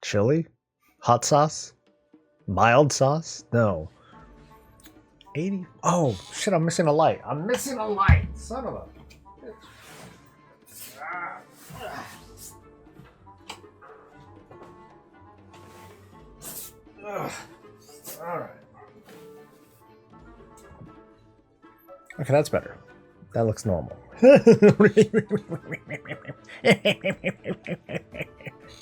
Chili? Hot sauce? Mild sauce? No. 80? Oh, shit, I'm missing a light. I'm missing a light. Son of a bitch. Alright. Okay, that's better. That looks normal.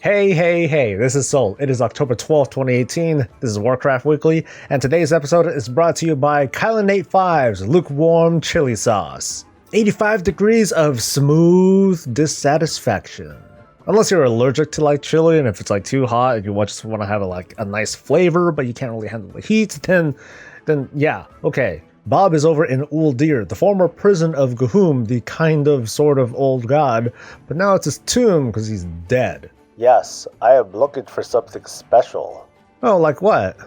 Hey, this is Sol. It is October 12th, 2018. This is Warcraft Weekly, and today's episode is brought to you by Kylan85's Lukewarm Chili Sauce. 85 degrees of smooth dissatisfaction. Unless you're allergic to like chili, and if it's like too hot and you just want to have a nice flavor, but you can't really handle the heat, then yeah, okay. Bob is over in Uldir, the former prison of Gahum, the kind of sort of old god, but now it's his tomb because he's dead. Yes, I am looking for something special. Oh, like what?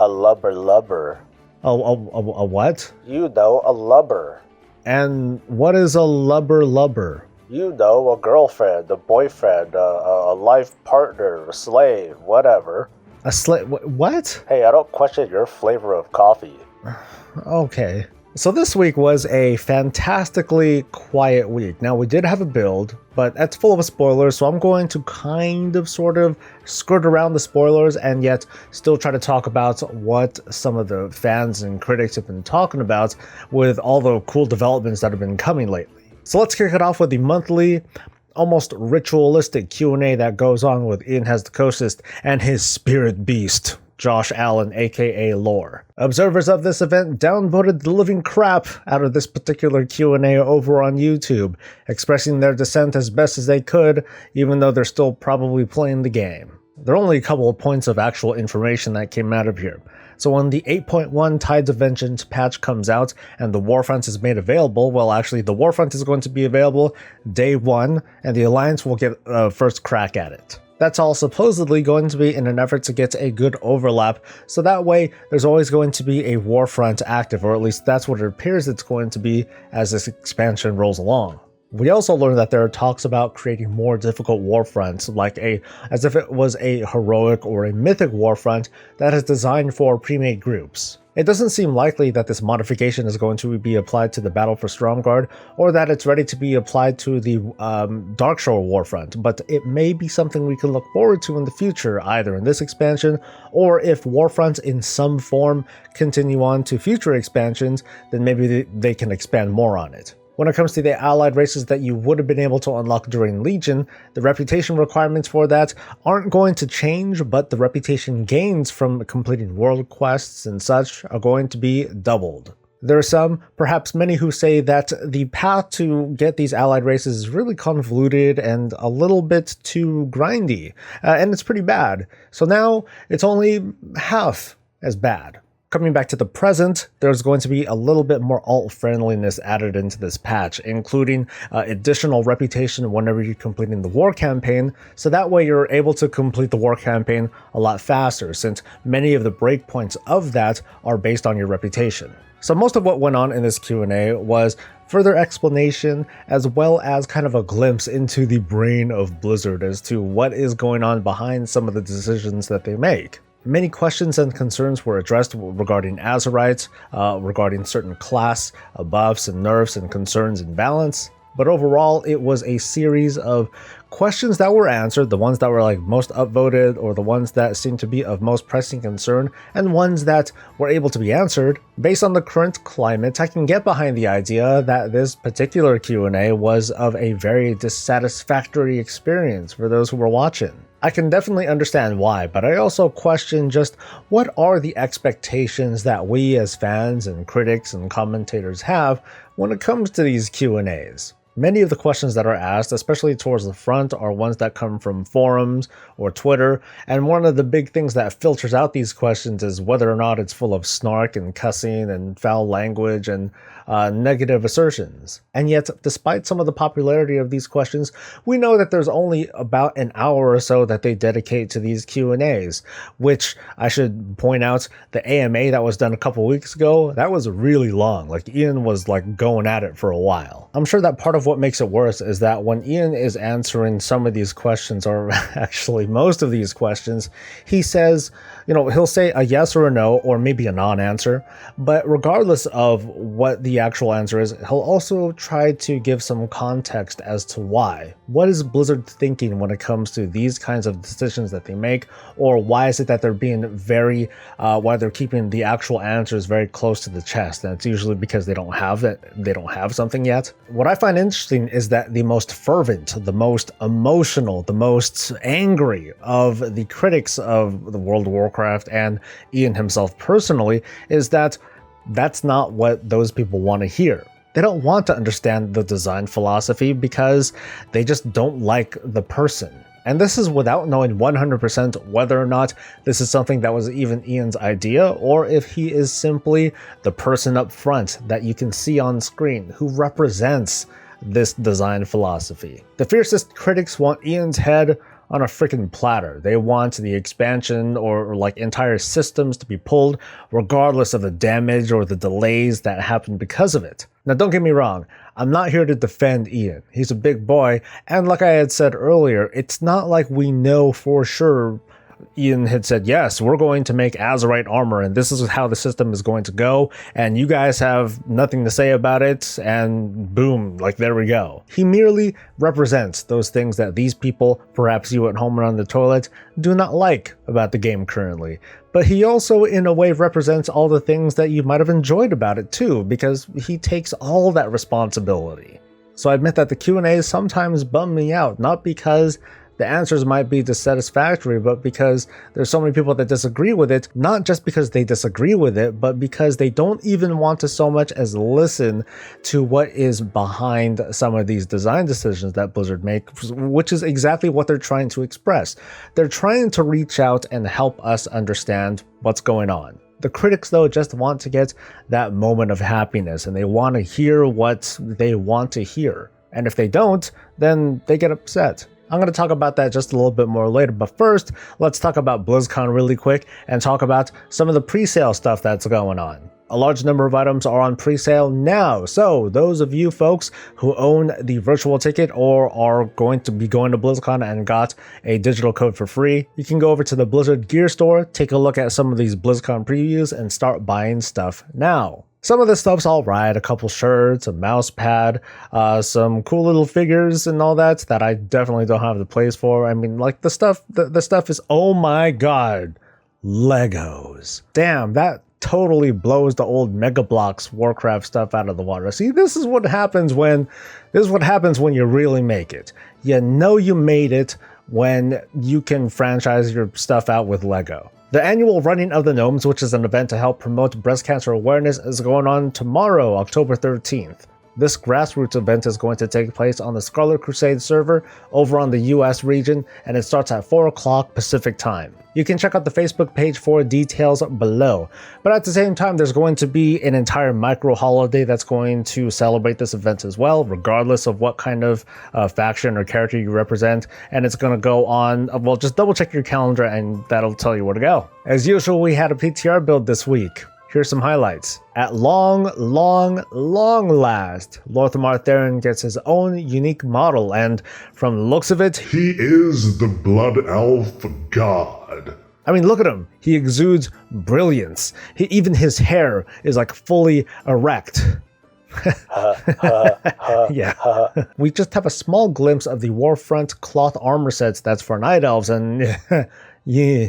A lubber. A what? You know, a lubber. And what is a lubber? You know, a girlfriend, a boyfriend, a life partner, a slave, whatever. A slave? What? Hey, I don't question your flavor of coffee. Okay. So this week was a fantastically quiet week. Now, we did have a build, but that's full of spoilers, so I'm going to sort of skirt around the spoilers and yet still try to talk about what some of the fans and critics have been talking about with all the cool developments that have been coming lately. So let's kick it off with the monthly, almost ritualistic Q&A that goes on with Ian Hazzikostas and his spirit beast, Josh Allen, aka Lore. Observers of this event downvoted the living crap out of this particular Q&A over on YouTube, expressing their dissent as best as they could, even though they're still probably playing the game. There are only a couple of points of actual information that came out of here. So when the 8.1 Tides of Vengeance patch comes out and the Warfront is made available, well, actually the Warfront is going to be available day one, and the Alliance will get a first crack at it. That's all supposedly going to be in an effort to get a good overlap, so that way there's always going to be a Warfront active, or at least that's what it appears it's going to be as this expansion rolls along. We also learned that there are talks about creating more difficult Warfronts, as if it was a heroic or a mythic Warfront that is designed for pre-made groups. It doesn't seem likely that this modification is going to be applied to the Battle for Stromgarde, or that it's ready to be applied to the Darkshore Warfront, but it may be something we can look forward to in the future, either in this expansion, or if Warfronts in some form continue on to future expansions, then maybe they can expand more on it. When it comes to the allied races that you would have been able to unlock during Legion, the reputation requirements for that aren't going to change, but the reputation gains from completing world quests and such are going to be doubled. There are some, perhaps many, who say that the path to get these allied races is really convoluted and a little bit too grindy, and it's pretty bad. So now it's only half as bad. Coming back to the present, there's going to be a little bit more alt-friendliness added into this patch, including additional reputation whenever you're completing the war campaign, so that way you're able to complete the war campaign a lot faster, since many of the breakpoints of that are based on your reputation. So most of what went on in this Q&A was further explanation, as well as kind of a glimpse into the brain of Blizzard as to what is going on behind some of the decisions that they make. Many questions and concerns were addressed regarding Azerites, regarding certain class buffs and nerfs and concerns and balance, but overall it was a series of questions that were answered, the ones that were most upvoted or the ones that seemed to be of most pressing concern, and ones that were able to be answered. Based on the current climate, I can get behind the idea that this particular Q&A was of a very dissatisfactory experience for those who were watching. I can definitely understand why, but I also question just what are the expectations that we as fans and critics and commentators have when it comes to these Q&As. Many of the questions that are asked, especially towards the front, are ones that come from forums or Twitter, and one of the big things that filters out these questions is whether or not it's full of snark and cussing and foul language and negative assertions. And yet, despite some of the popularity of these questions, we know that there's only about an hour or so that they dedicate to these Q&As, which I should point out, the AMA that was done a couple weeks ago, that was really long. Ian was going at it for a while. I'm sure that part of what makes it worse is that when Ian is answering some of these questions, or actually most of these questions, he says, he'll say a yes or a no, or maybe a non-answer, but regardless of what the actual answer is, he'll also try to give some context as to why. What is Blizzard thinking when it comes to these kinds of decisions that they make, or why is it that they're being why they're keeping the actual answers very close to the chest? And it's usually because they don't have something yet. What I find interesting is that the most fervent, the most emotional, the most angry of the critics of the World of Warcraft, and Ian himself personally, is that that's not what those people want to hear. They don't want to understand the design philosophy because they just don't like the person. And this is without knowing 100% whether or not this is something that was even Ian's idea, or if he is simply the person up front that you can see on screen who represents this design philosophy. The fiercest critics want Ian's head on a freaking platter. They want the expansion or like entire systems to be pulled regardless of the damage or the delays that happen because of it. Now don't get me wrong, I'm not here to defend Ian. He's a big boy, and like I had said earlier, it's not like we know for sure Ian had said, yes, we're going to make Azerite armor and this is how the system is going to go, and you guys have nothing to say about it, and boom, like there we go. He merely represents those things that these people, perhaps you at home or on the toilet, do not like about the game currently. But he also, in a way, represents all the things that you might have enjoyed about it too, because he takes all that responsibility. So I admit that the Q&As sometimes bum me out, not because the answers might be dissatisfactory, but because there's so many people that disagree with it, not just because they disagree with it, but because they don't even want to so much as listen to what is behind some of these design decisions that Blizzard makes, which is exactly what they're trying to express. They're trying to reach out and help us understand what's going on. The critics, though, just want to get that moment of happiness, and they want to hear what they want to hear. And if they don't, then they get upset. I'm going to talk about that just a little bit more later, but first, let's talk about BlizzCon really quick and talk about some of the pre-sale stuff that's going on. A large number of items are on pre-sale now, so those of you folks who own the virtual ticket or are going to be going to BlizzCon and got a digital code for free, you can go over to the Blizzard Gear Store, take a look at some of these BlizzCon previews, and start buying stuff now. Some of this stuff's alright, a couple shirts, a mouse pad, some cool little figures and all that I definitely don't have the place for. I mean, like the stuff is, oh my god, Legos. Damn, that totally blows the old Mega Bloks Warcraft stuff out of the water. See, this is what happens when you really make it. You know you made it when you can franchise your stuff out with Lego. The annual Running of the Gnomes, which is an event to help promote breast cancer awareness, is going on tomorrow, October 13th. This grassroots event is going to take place on the Scarlet Crusade server over on the US region, and it starts at 4 o'clock Pacific time. You can check out the Facebook page for details below. But at the same time, there's going to be an entire micro holiday that's going to celebrate this event as well, regardless of what kind of faction or character you represent. And it's going to go on, well, just double check your calendar and that'll tell you where to go. As usual, we had a PTR build this week. Here's some highlights. At long last, Lorthamar Theron gets his own unique model, and from the looks of it, he is the Blood Elf God. I mean, look at him. He exudes brilliance. Even his hair is like fully erect. Yeah. We just have a small glimpse of the Warfront cloth armor sets that's for Night Elves, and yeah.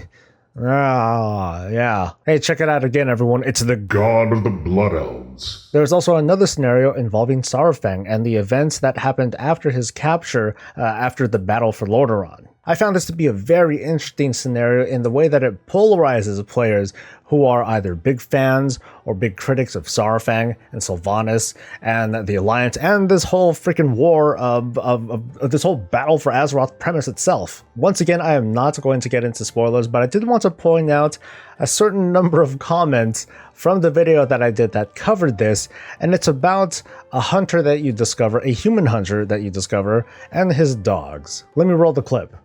Yeah. Hey, check it out again, everyone. It's the God of the Blood Elves. There's also another scenario involving Saurfang and the events that happened after his capture after the battle for Lordaeron. I found this to be a very interesting scenario in the way that it polarizes players who are either big fans or big critics of Saurfang and Sylvanas and the Alliance and this whole freaking war of this whole battle for Azeroth premise itself. Once again, I am not going to get into spoilers, but I did want to point out a certain number of comments from the video that I did that covered this, and it's about a hunter that you discover, a human hunter that you discover, and his dogs. Let me roll the clip.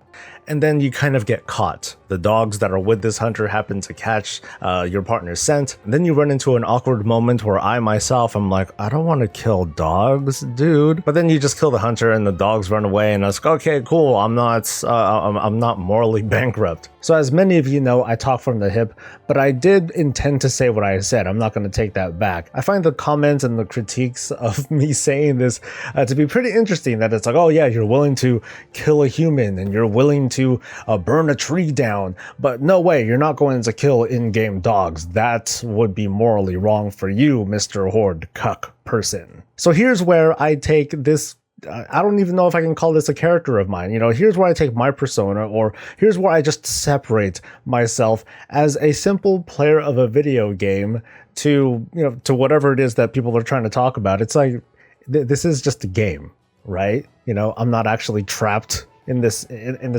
and then you kind of get caught. The dogs that are with this hunter happen to catch your partner's scent, and then you run into an awkward moment where I myself am like, I don't want to kill dogs, dude. But then you just kill the hunter and the dogs run away, and I was like, okay, cool, I'm not morally bankrupt. So as many of you know, I talk from the hip, but I did intend to say what I said. I'm not going to take that back. I find the comments and the critiques of me saying this to be pretty interesting, that it's like, oh yeah, you're willing to kill a human and you're willing to burn a tree down, but no way, you're not going to kill in-game dogs. That would be morally wrong for you, Mr. Horde Cuck person. So here's where I take this, I don't even know if I can call this a character of mine. You know, here's where I take my persona, or here's where I just separate myself as a simple player of a video game to, you know, to whatever it is that people are trying to talk about. It's like, this is just a game, right? You know, I'm not actually trapped in this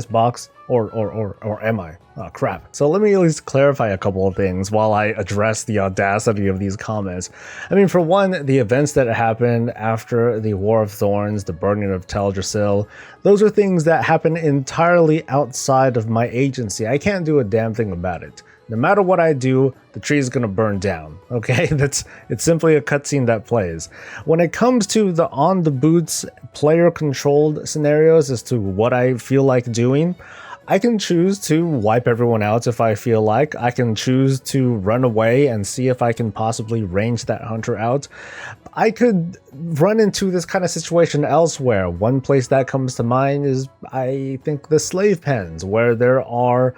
box, or am I? Oh crap. So let me at least clarify a couple of things while I address the audacity of these comments. I mean, for one, the events that happened after the War of Thorns, the burning of Teldrassil, those are things that happen entirely outside of my agency. I can't do a damn thing about it. No matter what I do, the tree is going to burn down, okay? It's simply a cutscene that plays. When it comes to the on-the-boots, player-controlled scenarios as to what I feel like doing, I can choose to wipe everyone out if I feel like. I can choose to run away and see if I can possibly range that hunter out. I could run into this kind of situation elsewhere. One place that comes to mind is, I think, the slave pens, where there are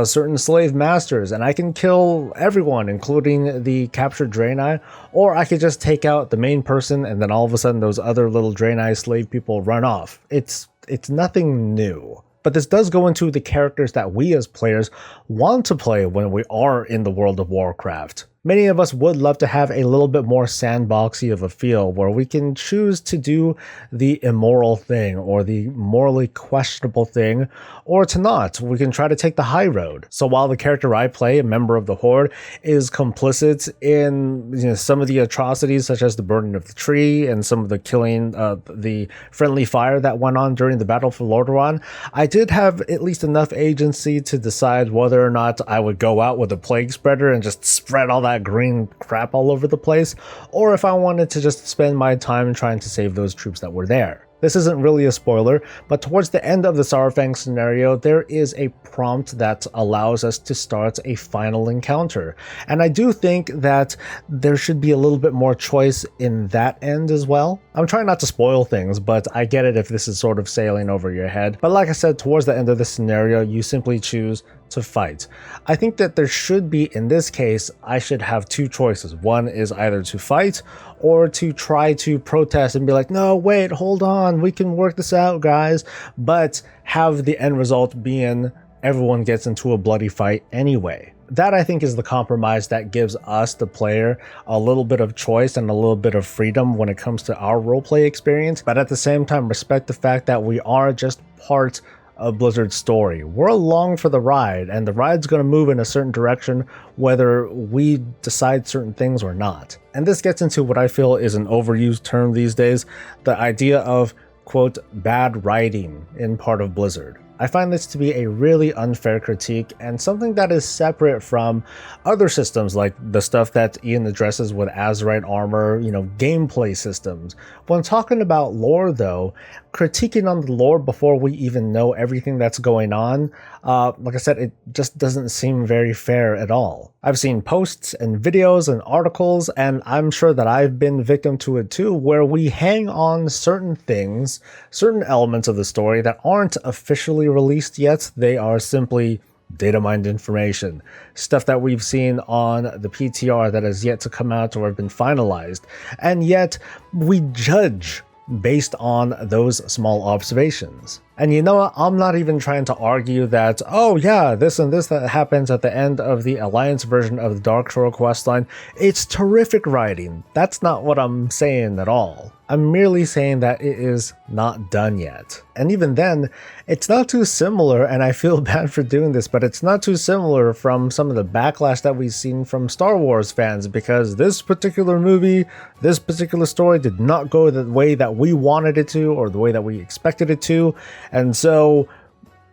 certain slave masters, and I can kill everyone, including the captured Draenei, or I could just take out the main person, and then all of a sudden those other little Draenei slave people run off. It's nothing new. But this does go into the characters that we as players want to play when we are in the world of Warcraft. Many of us would love to have a little bit more sandboxy of a feel, where we can choose to do the immoral thing or the morally questionable thing, or to not. We can try to take the high road. So while the character I play, a member of the Horde, is complicit in, you know, some of the atrocities such as the burning of the tree and some of the killing, the friendly fire that went on during the Battle for Lordaeron, I did have at least enough agency to decide whether or not I would go out with a plague spreader and just spread all that green crap all over the place, or if I wanted to just spend my time trying to save those troops that were there. This isn't really a spoiler, but towards the end of the Saurfang scenario, there is a prompt that allows us to start a final encounter. And I do think that there should be a little bit more choice in that end as well. I'm trying not to spoil things, but I get it if this is sort of sailing over your head. But like I said, towards the end of the scenario, you simply choose to fight. I think that there should be, in this case, I should have two choices. One is either to fight or to try to protest and be like, no, wait, hold on, we can work this out, guys, but have the end result being everyone gets into a bloody fight anyway. That, I think, is the compromise that gives us, the player, a little bit of choice and a little bit of freedom when it comes to our roleplay experience, but at the same time respect the fact that we are just part of Blizzard's story. We're along for the ride, and the ride's going to move in a certain direction whether we decide certain things or not. And this gets into what I feel is an overused term these days, the idea of, quote, bad writing in part of Blizzard. I find this to be a really unfair critique and something that is separate from other systems like the stuff that Ian addresses with Azerite armor, you know, gameplay systems. When talking about lore though, critiquing on the lore before we even know everything that's going on, like I said, it just doesn't seem very fair at all. I've seen posts and videos and articles, and I'm sure that I've been victim to it too, where we hang on certain things, certain elements of the story that aren't officially released yet. They are simply data mined information, stuff that we've seen on the PTR that has yet to come out or have been finalized, and yet we judge based on those small observations. And you know what? I'm not even trying to argue that, oh yeah, this and this that happens at the end of the Alliance version of the Dark Shore questline, it's terrific writing. That's not what I'm saying at all. I'm merely saying that it is not done yet. And even then, it's not too similar, and I feel bad for doing this, but it's not too similar from some of the backlash that we've seen from Star Wars fans, because this particular movie, this particular story did not go the way that we wanted it to, or the way that we expected it to. And so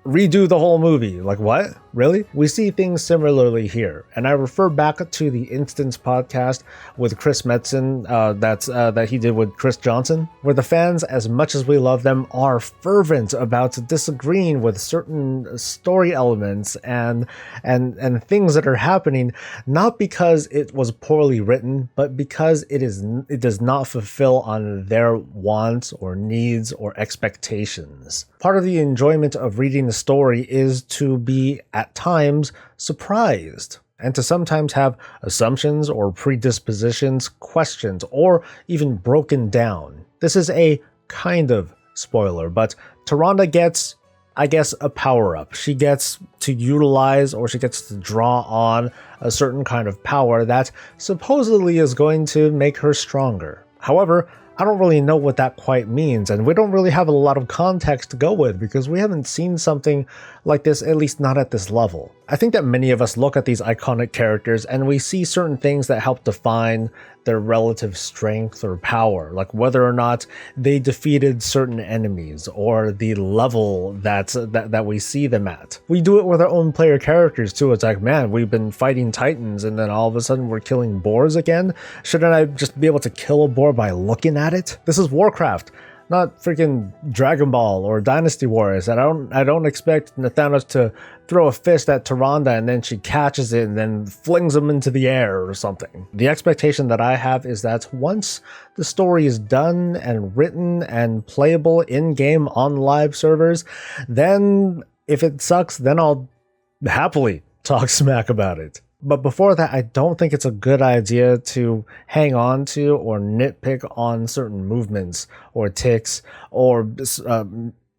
redo the whole movie. Like, what? Really? We see things similarly here, and I refer back to the Instance podcast with Chris Metzen that he did with Chris Johnson, where the fans, as much as we love them, are fervent about disagreeing with certain story elements and things that are happening, not because it was poorly written, but because it does not fulfill on their wants or needs or expectations. Part of the enjoyment of reading the story is to be at times surprised, and to sometimes have assumptions or predispositions questioned or even broken down. This is a kind of spoiler, but Tyrande gets, I guess, a power-up. She gets to utilize, or she gets to draw on a certain kind of power that supposedly is going to make her stronger. However, I don't really know what that quite means, and we don't really have a lot of context to go with because we haven't seen something like this, at least not at this level. I think that many of us look at these iconic characters and we see certain things that help define their relative strength or power, like whether or not they defeated certain enemies or the level that we see them at. We do it with our own player characters too. It's like, man, we've been fighting titans and then all of a sudden we're killing boars again. Shouldn't I just be able to kill a boar by looking at it? This is Warcraft, not freaking Dragon Ball or Dynasty Warriors. I don't expect Nathanos to throw a fist at Tyrande and then she catches it and then flings him into the air or something. The expectation that I have is that once the story is done and written and playable in-game on live servers, then if it sucks, then I'll happily talk smack about it. But before that, I don't think it's a good idea to hang on to or nitpick on certain movements or ticks or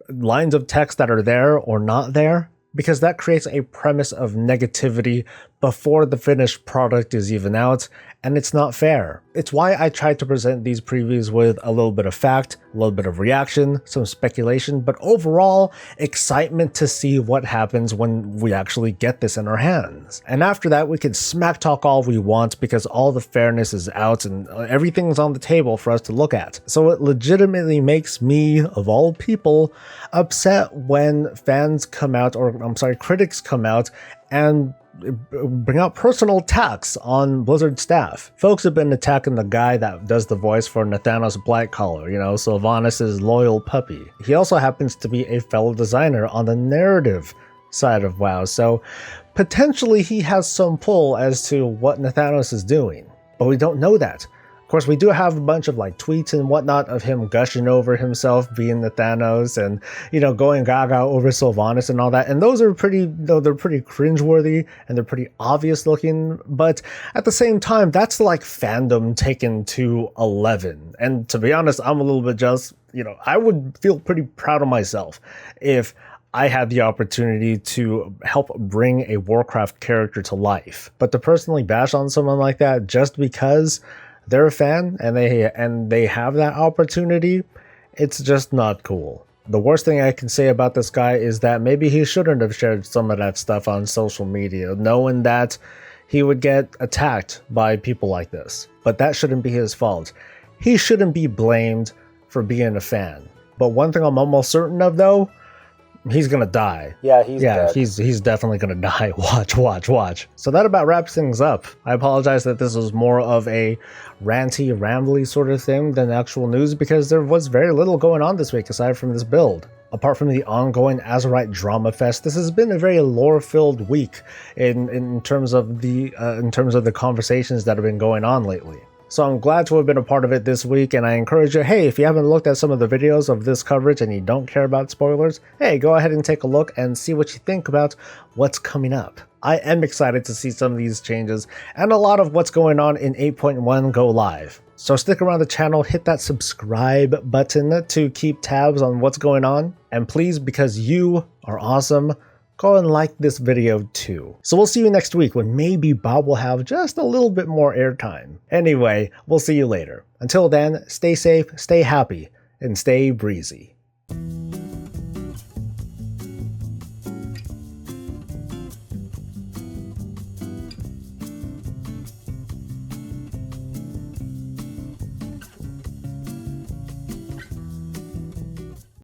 lines of text that are there or not there, because that creates a premise of negativity before the finished product is even out, and it's not fair. It's why I tried to present these previews with a little bit of fact, a little bit of reaction, some speculation, but overall excitement to see what happens when we actually get this in our hands. And after that, we can smack talk all we want because all the fairness is out and everything's on the table for us to look at. So it legitimately makes me, of all people, upset when fans come out, or I'm sorry, critics come out and bring out personal attacks on Blizzard staff. Folks have been attacking the guy that does the voice for Nathanos Blightcaller, Sylvanas' loyal puppy. He also happens to be a fellow designer on the narrative side of WoW, so potentially he has some pull as to what Nathanos is doing, but we don't know that. Of course, we do have a bunch of tweets and whatnot of him gushing over himself being Nathanos and, going gaga over Sylvanas and all that. And those are they're pretty cringeworthy and they're pretty obvious looking. But at the same time, that's like fandom taken to 11. And to be honest, I'm a little bit jealous. I would feel pretty proud of myself if I had the opportunity to help bring a Warcraft character to life. But to personally bash on someone like that just because they're a fan and they have that opportunity, it's just not cool. The worst thing I can say about this guy is that maybe he shouldn't have shared some of that stuff on social media, knowing that he would get attacked by people like this. But that shouldn't be his fault. He shouldn't be blamed for being a fan. But one thing I'm almost certain of, though, he's gonna die. Yeah, he's dead. He's definitely gonna die. Watch. So that about wraps things up. I apologize that this was more of a ranty, rambly sort of thing than actual news, because there was very little going on this week aside from this build. Apart from the ongoing Azerite Drama Fest, this has been a very lore-filled week in terms of the conversations that have been going on lately. So I'm glad to have been a part of it this week, and I encourage you, hey, if you haven't looked at some of the videos of this coverage and you don't care about spoilers, hey, go ahead and take a look and see what you think about what's coming up. I am excited to see some of these changes and a lot of what's going on in 8.1 go live. So stick around the channel, hit that subscribe button to keep tabs on what's going on, and please, because you are awesome, go and like this video too. So we'll see you next week when maybe Bob will have just a little bit more airtime. Anyway, we'll see you later. Until then, stay safe, stay happy, and stay breezy.